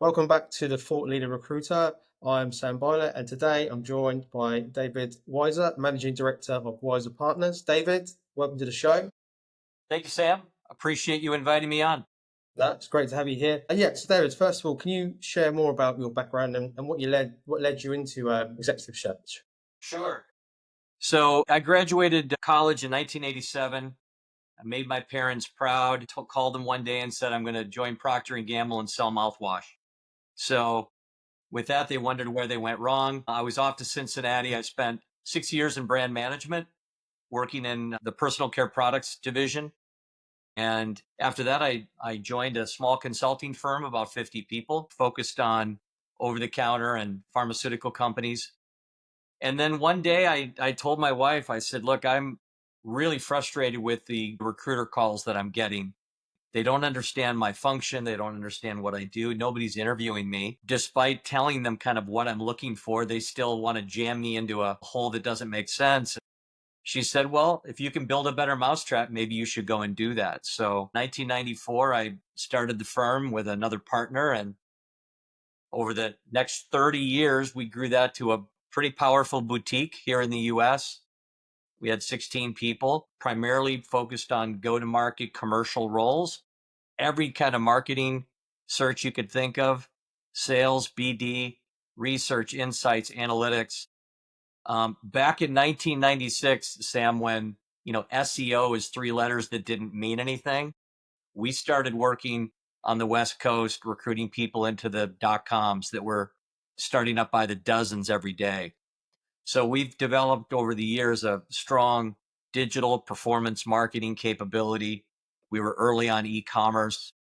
Welcome back to the Thought Leader Recruiter. I'm Sam Byler, and today I'm joined by David Weiser, Managing Director of Weiser Partners. David, welcome to the show. Thank you, Sam. Appreciate you inviting me on. That's great to have you here. So David, first of all, can you share more about your background and what led you into executive search? Sure. So I graduated college in 1987. I made my parents proud. Called them one day and said, "I'm going to join Procter and Gamble and sell mouthwash." So with that, they wondered where they went wrong. I was off to Cincinnati. I spent 6 years in brand management, working in the personal care products division. And after that, I joined a small consulting firm, about 50 people, focused on over the counter and pharmaceutical companies. And then one day I told my wife, I said, look, I'm really frustrated with the recruiter calls that I'm getting. They don't understand my function. They don't understand what I do. Nobody's interviewing me. Despite telling them kind of what I'm looking for, they still want to jam me into a hole that doesn't make sense. She said, well, if you can build a better mousetrap, maybe you should go and do that. So 1994, I started the firm with another partner. And over the next 30 years, we grew that to a pretty powerful boutique here in the US. We had 16 people, primarily focused on go-to-market commercial roles, every kind of marketing search you could think of, sales, BD, research, insights, analytics. Back in 1996, Sam, when SEO is three letters that didn't mean anything, we started working on the West Coast, recruiting people into the .coms that were starting up by the dozens every day. So we've developed over the years a strong digital performance marketing capability. We were early on e-commerce.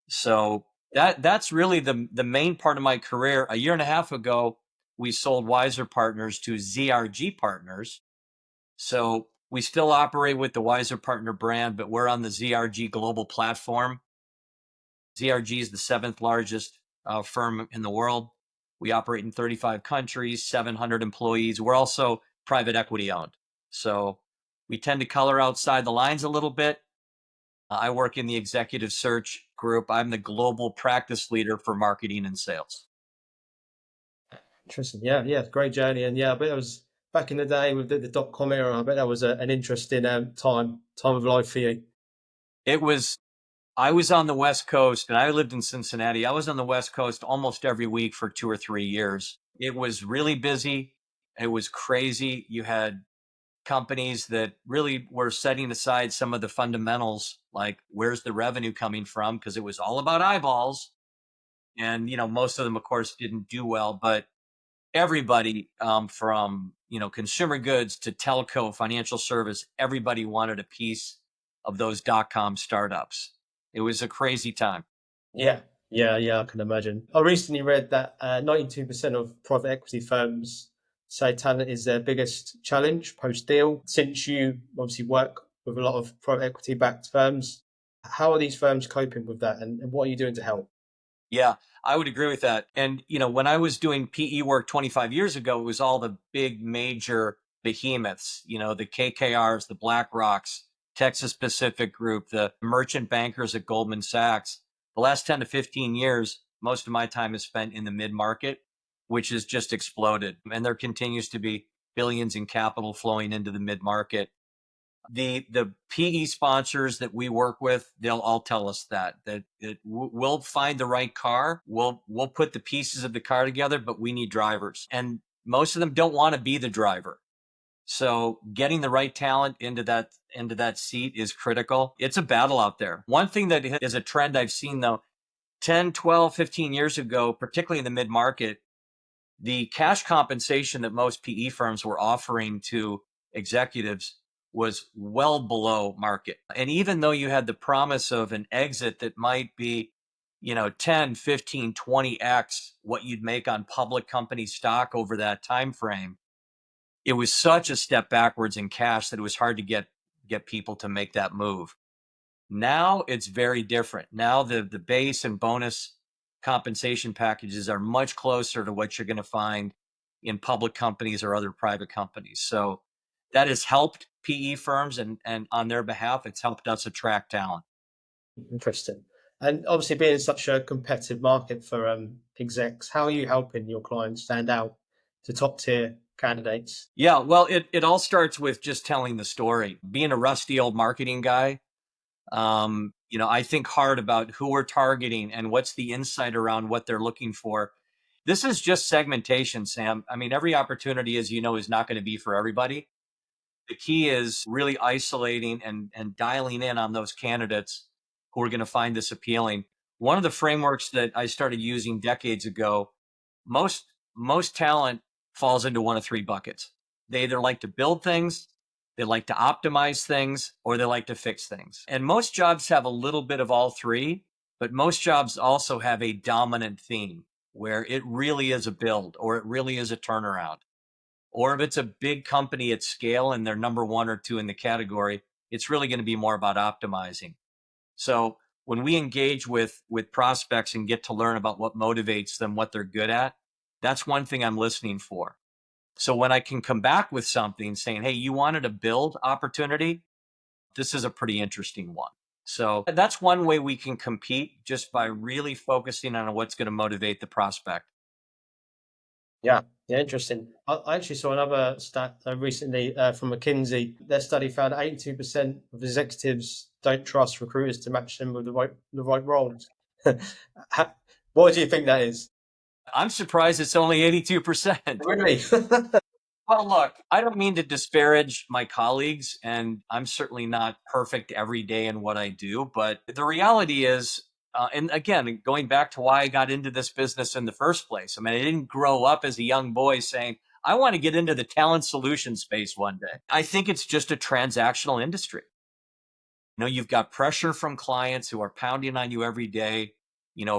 So that's really the main part of my career. A year and a half ago, we sold Wiser Partners to ZRG Partners. So we still operate with the Wiser Partner brand, but we're on the ZRG global platform. ZRG is the seventh largest firm in the world. We operate in 35 countries, 700 employees. We're also private equity owned. So we tend to color outside the lines a little bit. I work in the executive search group. I'm the global practice leader for marketing and sales. Interesting. Yeah, great journey. And yeah, I bet it was back in the day with the .com era. I bet that was an interesting time of life for you. I was on the West Coast and I lived in Cincinnati. I was on the West Coast almost every week for 2 or 3 years. It was really busy. It was crazy. You had companies that really were setting aside some of the fundamentals, like where's the revenue coming from? Because it was all about eyeballs. And, most of them, of course, didn't do well, but everybody from, consumer goods to telco, financial service, everybody wanted a piece of those .com startups. It was a crazy time. Yeah, I can imagine. I recently read that 92% of private equity firms say talent is their biggest challenge post deal. Since you obviously work with a lot of private equity backed firms, how are these firms coping with that and what are you doing to help? Yeah, I would agree with that. And, when I was doing PE work 25 years ago, it was all the big major behemoths, the KKRs, the BlackRocks, Texas Pacific Group, the merchant bankers at Goldman Sachs. The last 10 to 15 years, most of my time is spent in the mid market, which has just exploded. And there continues to be billions in capital flowing into the mid market. The PE sponsors that we work with, they'll all tell us that we'll find the right car. We'll put the pieces of the car together, but we need drivers. And most of them don't want to be the driver. So getting the right talent into that seat is critical. It's a battle out there. One thing that is a trend I've seen though, 10, 12, 15 years ago, particularly in the mid market, the cash compensation that most PE firms were offering to executives was well below market. And even though you had the promise of an exit that might be, 10, 15, 20x what you'd make on public company stock over that time frame, it was such a step backwards in cash that it was hard to get people to make that move. Now it's very different. Now the base and bonus compensation packages are much closer to what you're going to find in public companies or other private companies. So that has helped PE firms and on their behalf, it's helped us attract talent. Interesting. And obviously, being such a competitive market for execs, how are you helping your clients stand out to top tier candidates? Yeah, well, it all starts with just telling the story. Being a rusty old marketing guy, I think hard about who we're targeting and what's the insight around what they're looking for. This is just segmentation, Sam. I mean, every opportunity, as you know, is not going to be for everybody. The key is really isolating and dialing in on those candidates who are going to find this appealing. One of the frameworks that I started using decades ago, most most talent falls into one of three buckets. They either like to build things, they like to optimize things, or they like to fix things. And most jobs have a little bit of all three, but most jobs also have a dominant theme where it really is a build or it really is a turnaround. Or if it's a big company at scale and they're number one or two in the category, it's really going to be more about optimizing. So when we engage with prospects and get to learn about what motivates them, what they're good at, that's one thing I'm listening for. So when I can come back with something saying, hey, you wanted a build opportunity, this is a pretty interesting one. So that's one way we can compete, just by really focusing on what's going to motivate the prospect. Yeah, yeah, interesting. I actually saw another stat recently from McKinsey. Their study found 82% of executives don't trust recruiters to match them with the right roles. What do you think that is? I'm surprised it's only 82%. Really? Well, look, I don't mean to disparage my colleagues, and I'm certainly not perfect every day in what I do. But the reality is, and again, going back to why I got into this business in the first place, I mean, I didn't grow up as a young boy saying, I want to get into the talent solution space one day. I think it's just a transactional industry. You've got pressure from clients who are pounding on you every day,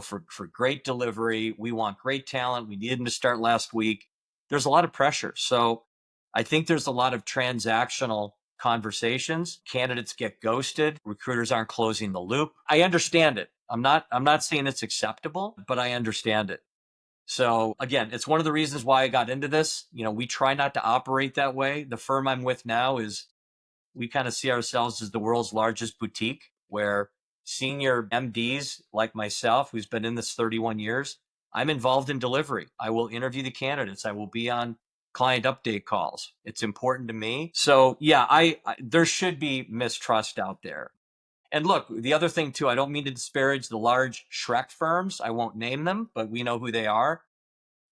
for great delivery. We want great talent. We need them to start last week. There's a lot of pressure. So I think there's a lot of transactional conversations. Candidates get ghosted. Recruiters aren't closing the loop. I understand it. I'm not saying it's acceptable, but I understand it. So again, it's one of the reasons why I got into this. We try not to operate that way. The firm I'm with now is, we kind of see ourselves as the world's largest boutique, where senior MDs like myself, who's been in this 31 years, I'm involved in delivery. I will interview the candidates. I will be on client update calls. It's important to me. So yeah, there should be mistrust out there. And look, the other thing too, I don't mean to disparage the large Shrek firms. I won't name them, but we know who they are.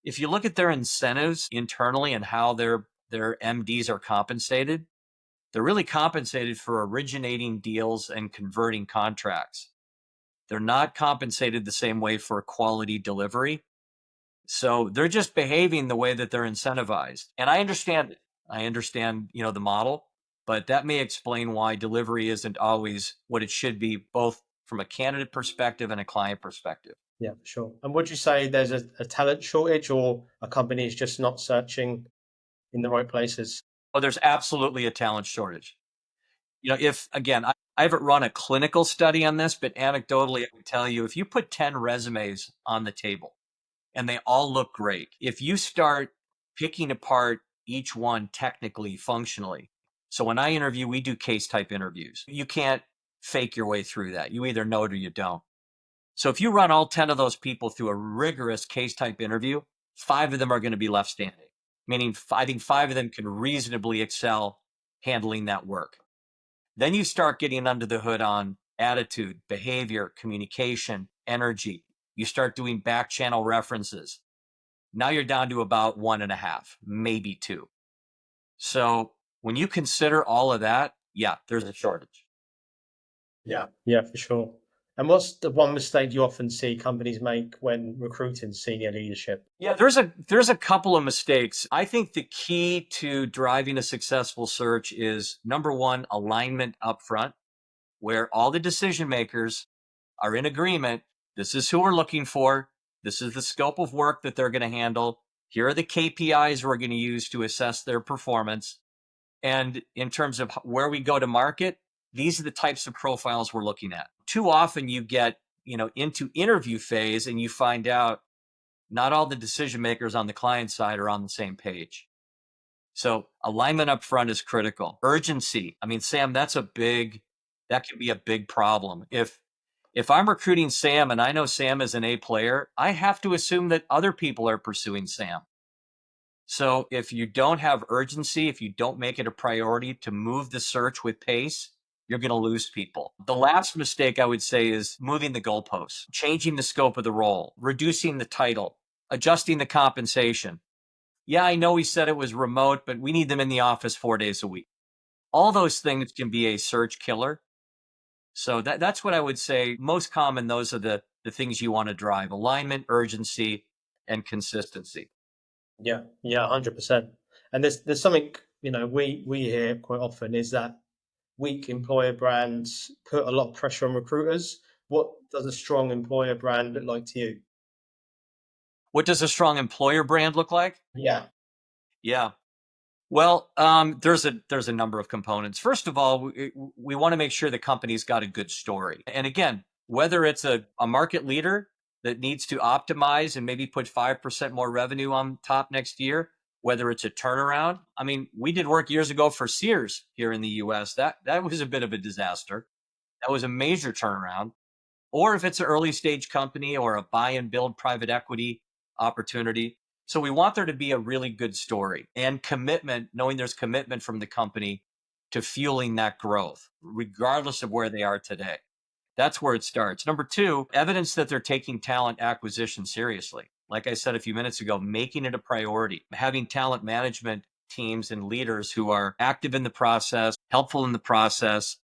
If you look at their incentives internally and how their MDs are compensated, they're really compensated for originating deals and converting contracts. They're not compensated the same way for quality delivery. So they're just behaving the way that they're incentivized. And I understand it. I understand, the model, but that may explain why delivery isn't always what it should be, both from a candidate perspective and a client perspective. Yeah, for sure. And would you say there's a talent shortage, or a company is just not searching in the right places? Oh, there's absolutely a talent shortage. If again, I haven't run a clinical study on this, but anecdotally, I would tell you, if you put 10 resumes on the table and they all look great, if you start picking apart each one technically, functionally. So when I interview, we do case type interviews. You can't fake your way through that. You either know it or you don't. So if you run all 10 of those people through a rigorous case type interview, 5 of them are going to be left standing, meaning I think 5 of them can reasonably excel handling that work. Then you start getting under the hood on attitude, behavior, communication, energy. You start doing back channel references. Now you're down to about 1.5, maybe 2. So when you consider all of that, yeah, there's a shortage. Yeah, yeah, for sure. And what's the one mistake you often see companies make when recruiting senior leadership? Yeah, there's a couple of mistakes. I think the key to driving a successful search is, number one, alignment up front, where all the decision makers are in agreement. This is who we're looking for. This is the scope of work that they're going to handle. Here are the KPIs we're going to use to assess their performance. And in terms of where we go to market, these are the types of profiles we're looking at. Too often you get, into interview phase and you find out not all the decision makers on the client side are on the same page. So alignment up front is critical. Urgency. I mean, Sam, that can be a big problem. If If I'm recruiting Sam and I know Sam is an A player, I have to assume that other people are pursuing Sam. So if you don't have urgency, if you don't make it a priority to move the search with pace, you're going to lose people. The last mistake I would say is moving the goalposts, changing the scope of the role, reducing the title, adjusting the compensation. Yeah, I know we said it was remote, but we need them in the office 4 days a week. All those things can be a search killer. So that's what I would say. Most common, those are the things you want to drive: alignment, urgency, and consistency. Yeah, yeah, 100%. And there's something, we hear quite often is that weak employer brands put a lot of pressure on recruiters. What does a strong employer brand look like to you? What does a strong employer brand look like? Yeah, Yeah. Well, there's a number of components. First of all, we want to make sure the company's got a good story. And again, whether it's a market leader that needs to optimize and maybe put 5% more revenue on top next year, whether it's a turnaround. I mean, we did work years ago for Sears here in the US. That was a bit of a disaster. That was a major turnaround. Or if it's an early stage company or a buy and build private equity opportunity. So we want there to be a really good story and commitment, knowing there's commitment from the company to fueling that growth, regardless of where they are today. That's where it starts. Number two, evidence that they're taking talent acquisition seriously. Like I said a few minutes ago, making it a priority, having talent management teams and leaders who are active in the process, helpful in the process,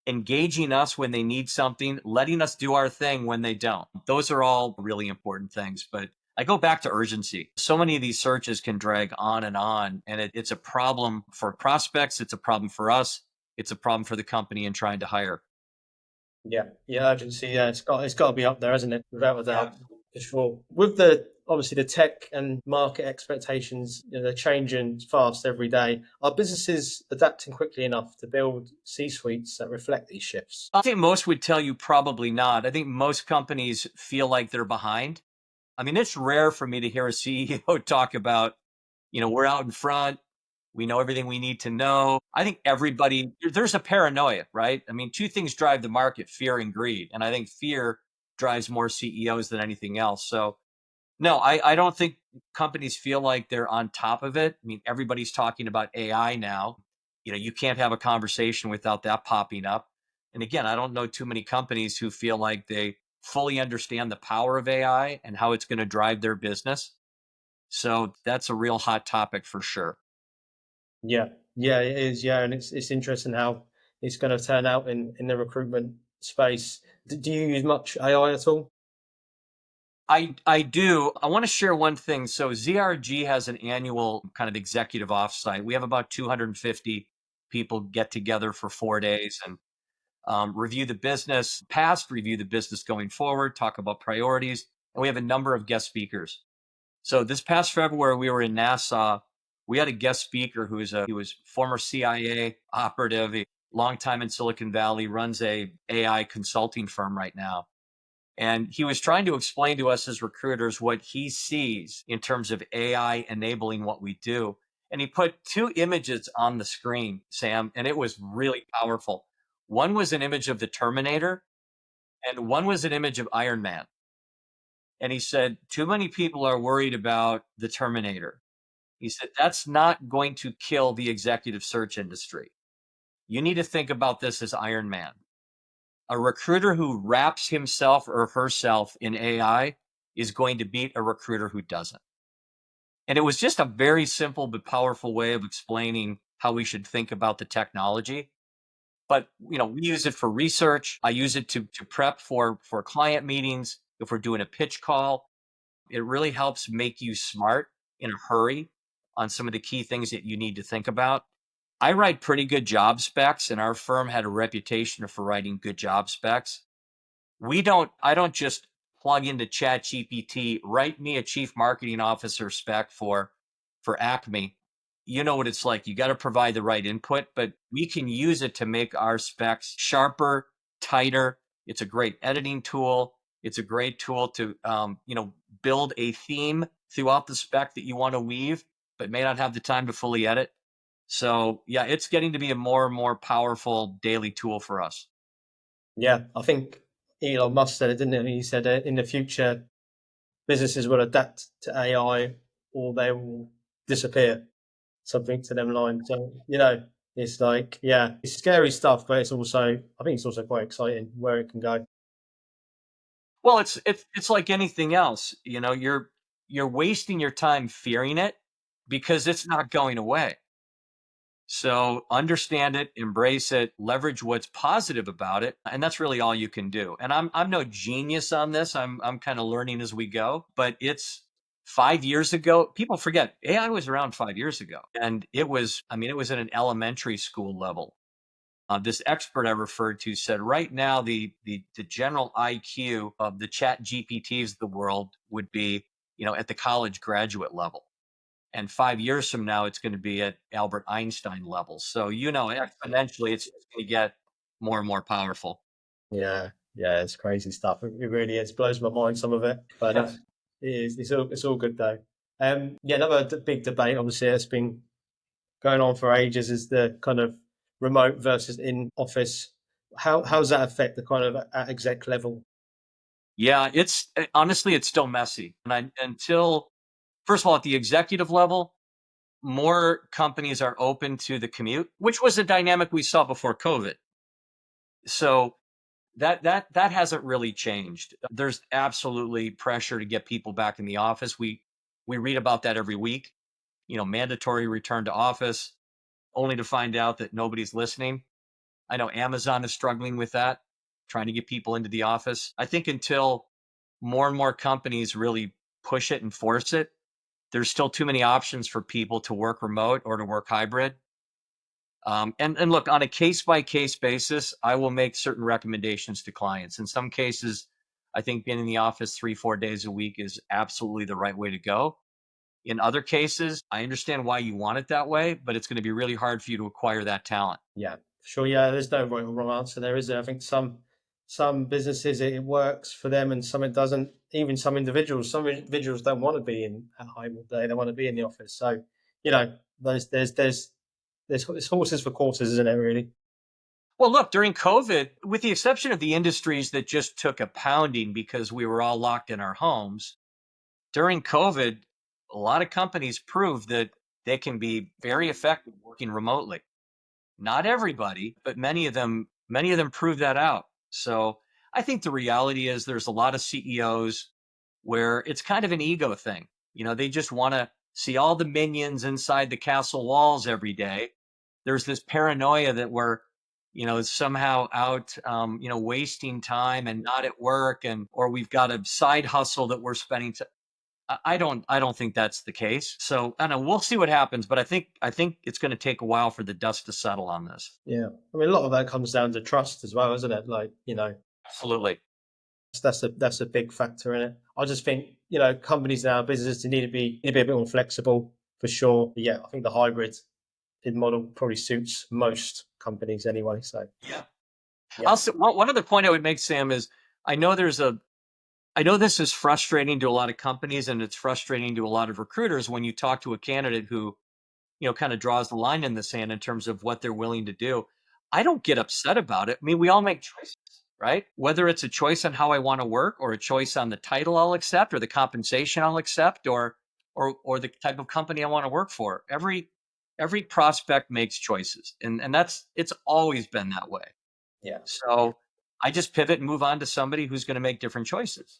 engaging us when they need something, letting us do our thing when they don't. Those are all really important things. But I go back to urgency. So many of these searches can drag on, and it's a problem for prospects. It's a problem for us. It's a problem for the company in trying to hire. yeah, yeah. Urgency. Yeah, it's got to be up there, hasn't it? Without a Yeah. doubt, for sure. With the obviously the tech and market expectations, they're changing fast every day. Are businesses adapting quickly enough to build C suites that reflect these shifts? I think most would tell you probably not. I think most companies feel like they're behind. I mean, it's rare for me to hear a CEO talk about, we're out in front. We know everything we need to know. I think everybody, there's a paranoia, right? I mean, two things drive the market: fear and greed. And I think fear drives more CEOs than anything else. So, no, I don't think companies feel like they're on top of it. I mean, everybody's talking about AI now. You can't have a conversation without that popping up. And again, I don't know too many companies who feel like they fully understand the power of AI and how it's going to drive their business. So that's a real hot topic for sure. Yeah, yeah, it is. Yeah, and it's interesting how it's going to turn out in the recruitment space. Do you use much AI at all? I do. I want to share one thing. So ZRG has an annual kind of executive offsite. We have about 250 people get together for 4 days and review the business past, review the business going forward, talk about priorities, and we have a number of guest speakers. So this past February, we were in Nassau. We had a guest speaker he was former CIA operative, a long time in Silicon Valley, runs a AI consulting firm right now. And he was trying to explain to us as recruiters what he sees in terms of AI enabling what we do. And he put two images on the screen, Sam, and it was really powerful. One was an image of the Terminator, and one was an image of Iron Man. And he said, too many people are worried about the Terminator. He said, that's not going to kill the executive search industry. You need to think about this as Iron Man. A recruiter who wraps himself or herself in AI is going to beat a recruiter who doesn't. And it was just a very simple but powerful way of explaining how we should think about the technology. But we use it for research. I use it to prep for client meetings. If we're doing a pitch call, it really helps make you smart in a hurry on some of the key things that you need to think about. I write pretty good job specs, and our firm had a reputation for writing good job specs. I don't just plug into chat GPT, write me a chief marketing officer spec for Acme. You know what it's like. You got to provide the right input, but we can use it to make our specs sharper, tighter. It's a great editing tool. It's a great tool to build a theme throughout the spec that you want to weave, but may not have the time to fully edit. So yeah, it's getting to be a more and more powerful daily tool for us. Yeah, I think Elon Musk said it, didn't he? He said in the future businesses will adapt to AI or they will disappear, something to them lines. So, it's like, yeah, it's scary stuff, but I think it's also quite exciting where it can go. Well, it's like anything else. You're wasting your time fearing it because it's not going away. So understand it, embrace it, leverage what's positive about it, and that's really all you can do. And I'm no genius on this. I'm kind of learning as we go, but it's 5 years ago. People forget AI was around 5 years ago, and it was at an elementary school level. This expert I referred to said right now the general IQ of the chat GPTs of the world would be, at the college graduate level. And 5 years from now, it's going to be at Albert Einstein levels. So, exponentially, it's going to get more and more powerful. Yeah, yeah, it's crazy stuff. It really is. Blows my mind, some of it, but it is. It's all good though. Yeah, another big debate, obviously, that's been going on for ages is the kind of remote versus in office. How does that affect the kind of at exec level? Yeah, honestly, it's still messy. Until, first of all, at the executive level, more companies are open to the commute, which was a dynamic we saw before COVID. So that hasn't really changed. There's absolutely pressure to get people back in the office. We read about that every week. Mandatory return to office, only to find out that nobody's listening. I know Amazon is struggling with that, trying to get people into the office. I think until more and more companies really push it and force it, there's still too many options for people to work remote or to work hybrid. And look, on a case by case basis, I will make certain recommendations to clients. In some cases, I think being in the office 3, 4 days a week is absolutely the right way to go. In other cases, I understand why you want it that way, but it's going to be really hard for you to acquire that talent. Yeah, sure. Yeah, there's no right or wrong answer there, is there? I think some businesses it works for them, and some it doesn't. Even some individuals don't want to be in at home all day. They want to be in the office. So, there's horses for courses, isn't it? Really? Well, look, during COVID, with the exception of the industries that just took a pounding because we were all locked in our homes, during COVID, a lot of companies proved that they can be very effective working remotely. Not everybody, but many of them prove that out. So I think the reality is there's a lot of CEOs where it's kind of an ego thing. They just want to see all the minions inside the castle walls every day. There's this paranoia that we're, somehow out, wasting time and not at work, and or we've got a side hustle that we're spending. I don't think that's the case. So I don't know. We'll see what happens, but I think it's going to take a while for the dust to settle on this. Yeah. I mean, a lot of that comes down to trust as well, isn't it? Like, Absolutely. that's a big factor in it. I just think companies now, businesses, they need to be a bit more flexible for sure. But yeah, I think the hybrid model probably suits most companies anyway. So Yeah. yeah, Also, one other point I would make, Sam, is I know there's a I know this is frustrating to a lot of companies and it's frustrating to a lot of recruiters when you talk to a candidate who, kind of draws the line in the sand in terms of what they're willing to do. I don't get upset about it. I mean, we all make choices, right? Whether it's a choice on how I want to work or a choice on the title I'll accept or the compensation I'll accept or the type of company I want to work for. Every prospect makes choices. And it's always been that way. yeah, So I just pivot and move on to somebody who's going to make different choices.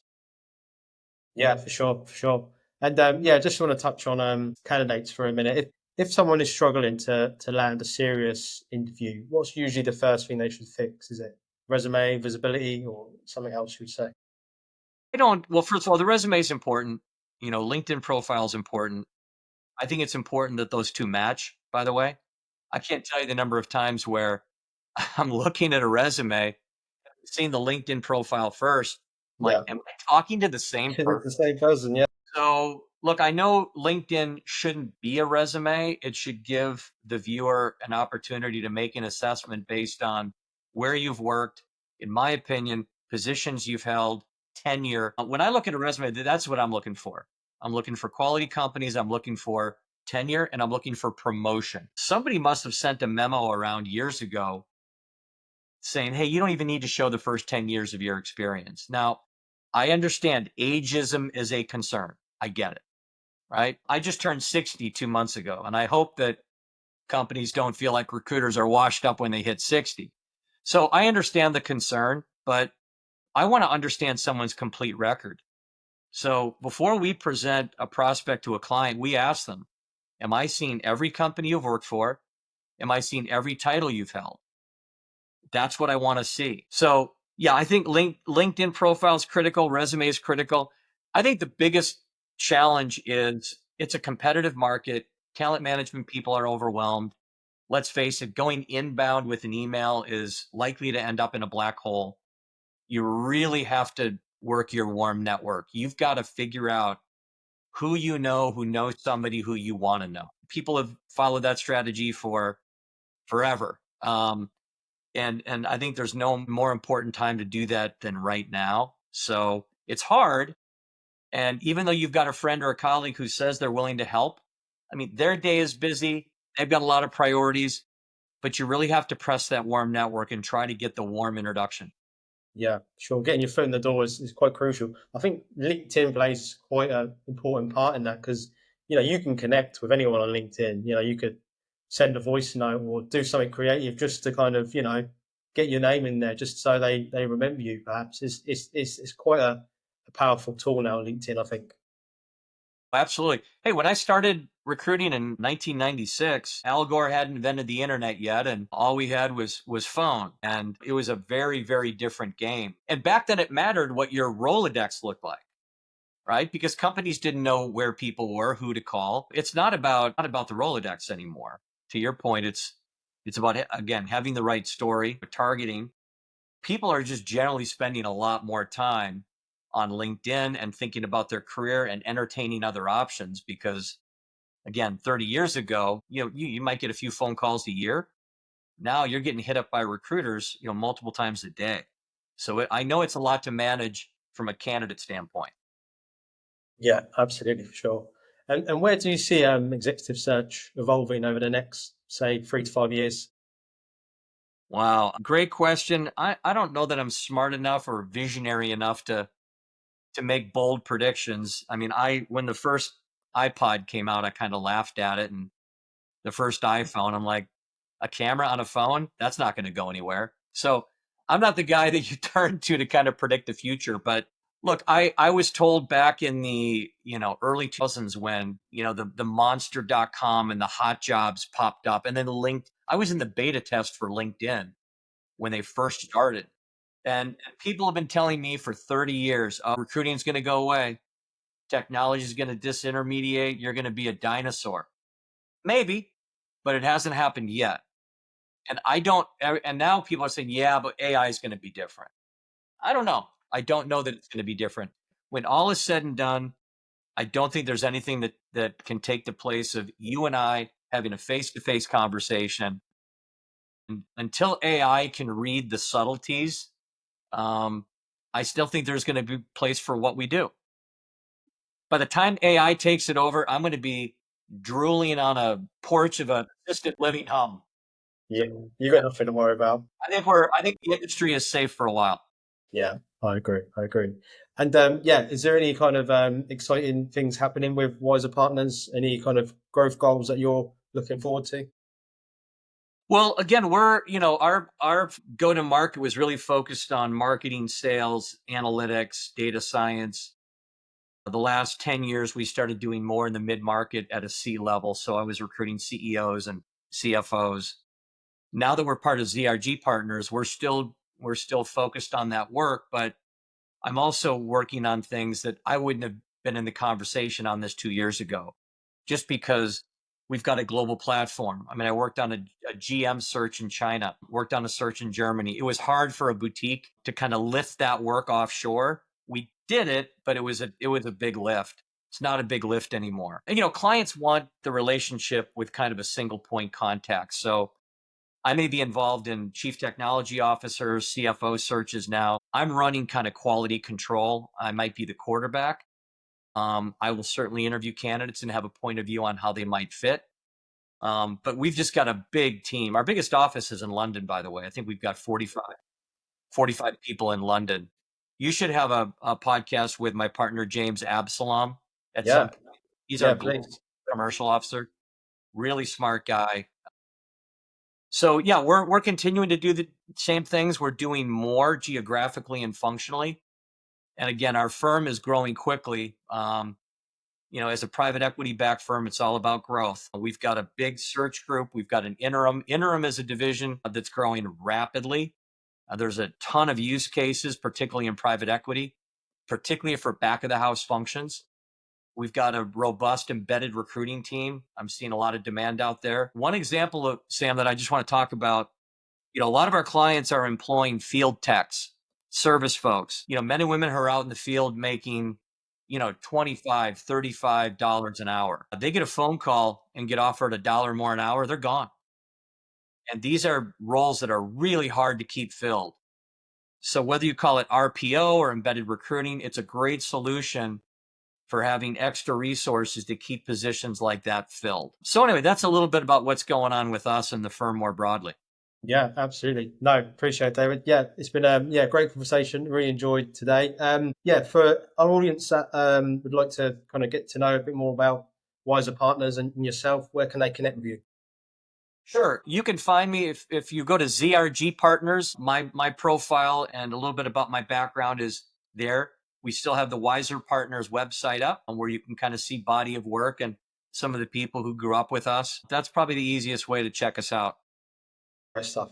yeah, for sure, for sure. And yeah, just want to touch on candidates for a minute. If someone is struggling to land a serious interview, what's usually the first thing they should fix? Is it resume, visibility, or something else you'd say? Well, first of all, the resume is important. LinkedIn profile is important. I think it's important that those two match, by the way. I can't tell you the number of times where I'm looking at a resume, seeing the LinkedIn profile first. I'm like, Yeah, am I talking to the same it's the person? same person. Yeah, So, look, I know LinkedIn shouldn't be a resume. It should give the viewer an opportunity to make an assessment based on where you've worked, in my opinion, positions you've held, tenure. When I look at a resume, that's what I'm looking for. I'm looking for quality companies, I'm looking for tenure, and I'm looking for promotion. Somebody must have sent a memo around years ago saying, hey, you don't even need to show the first 10 years of your experience. Now, I understand ageism is a concern. I get it, right? I just turned 60 2 months ago, and I hope that companies don't feel like recruiters are washed up when they hit 60. So I understand the concern, but I want to understand someone's complete record. So before we present a prospect to a client, we ask them, am I seeing every company you've worked for? Am I seeing every title you've held? That's what I want to see. So yeah, I think LinkedIn profile is critical, resume is critical. I think the biggest challenge is it's a competitive market. Talent management people are overwhelmed. Let's face it, going inbound with an email is likely to end up in a black hole. You really have to work your warm network. You've got to figure out who you know who knows somebody who you want to know. People have followed that strategy for forever. And I think there's no more important time to do that than right now. So it's hard. And even though you've got a friend or a colleague who says they're willing to help, I mean, their day is busy. They've got a lot of priorities, but you really have to press that warm network and try to get the warm introduction. Yeah, sure. Getting your foot in the door is quite crucial. I think LinkedIn plays quite an important part in that because you can connect with anyone on LinkedIn. You could send a voice note or do something creative just to kind of get your name in there, just so they remember you. Perhaps it's quite a powerful tool now, LinkedIn. I think. Absolutely. Hey, when I started recruiting in 1996, Al Gore hadn't invented the internet yet, and all we had was phone, and it was a very, very different game. And back then, it mattered what your Rolodex looked like, right? Because companies didn't know where people were, who to call. It's not about the Rolodex anymore. To your point, it's about, again, having the right story, targeting. People are just generally spending a lot more time on LinkedIn and thinking about their career and entertaining other options because, again, 30 years ago, you might get a few phone calls a year. Now you're getting hit up by recruiters, multiple times a day. So I know it's a lot to manage from a candidate standpoint. Yeah, absolutely, for sure. And where do you see executive search evolving over the next, say, 3 to 5 years? Wow, great question. I don't know that I'm smart enough or visionary enough to make bold predictions. I mean, I when the first iPod came out, I kind of laughed at it, and the first iPhone, I'm like, a camera on a phone? That's not going to go anywhere. So I'm not the guy that you turn to kind of predict the future. But look, I was told back in the early 2000s when the monster.com and the hot jobs popped up, and then linked. I was in the beta test for LinkedIn when they first started. And people have been telling me for 30 years, recruiting is going to go away. Technology is going to disintermediate. You're going to be a dinosaur. Maybe, but it hasn't happened yet. And I don't, and now people are saying, yeah, but AI is going to be different. I don't know. I don't know that it's going to be different. When all is said and done, I don't think there's anything that can take the place of you and I having a face to face conversation. And until AI can read the subtleties, um, I still think there's going to be a place for what we do. By the time AI takes it over, I'm going to be drooling on a porch of an assisted living home. Yeah, you got nothing to worry about. I think the industry is safe for a while. Yeah, I agree. I agree. And yeah, is there any kind of exciting things happening with Wiser Partners? Any kind of growth goals that you're looking forward to? Well, again, our go to market was really focused on marketing, sales, analytics, data science. The last 10 years, we started doing more in the mid market at a C level. So I was recruiting CEOs and CFOs. Now that we're part of ZRG Partners, we're still focused on that work, but I'm also working on things that I wouldn't have been in the conversation on this 2 years ago, just because we've got a global platform. I mean, I worked on a GM search in China, worked on a search in Germany. It was hard for a boutique to kind of lift that work offshore. We did it, but it was a big lift. It's not a big lift anymore. And clients want the relationship with kind of a single point contact. So I may be involved in chief technology officers, CFO searches now. I'm running kind of quality control. I might be the quarterback. I will certainly interview candidates and have a point of view on how they might fit. But we've just got a big team. Our biggest office is in London, by the way. I think we've got 45 people in London. You should have a podcast with my partner, James Absalom, at some Yeah, point. He's our yeah, global please. commercial officer, really smart guy. So yeah, we're continuing to do the same things. We're doing more geographically and functionally. And again, our firm is growing quickly. As a private equity backed firm, it's all about growth. We've got a big search group. We've got an interim. Interim is a division that's growing rapidly. There's a ton of use cases, particularly in private equity, particularly for back of the house functions. We've got a robust embedded recruiting team. I'm seeing a lot of demand out there. One example of Sam that I just want to talk about, a lot of our clients are employing field techs, service folks, men and women who are out in the field making, $25, $35 an hour. They get a phone call and get offered $1 more an hour, they're gone. And these are roles that are really hard to keep filled. So whether you call it RPO or embedded recruiting, it's a great solution for having extra resources to keep positions like that filled. So anyway, that's a little bit about what's going on with us and the firm more broadly. Yeah, absolutely. No, appreciate it, David. Yeah, it's been great conversation. Really enjoyed today. For our audience that would like to kind of get to know a bit more about Wiser Partners and yourself, where can they connect with you? Sure. You can find me if you go to ZRG Partners, my profile and a little bit about my background is there. We still have the Wiser Partners website up where you can kind of see body of work and some of the people who grew up with us. That's probably the easiest way to check us out. Great stuff.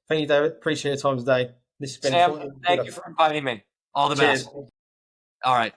Thank you, David. Appreciate your time today. This has been Sam, informative. thank you for inviting me. All the Cheers. best. All right.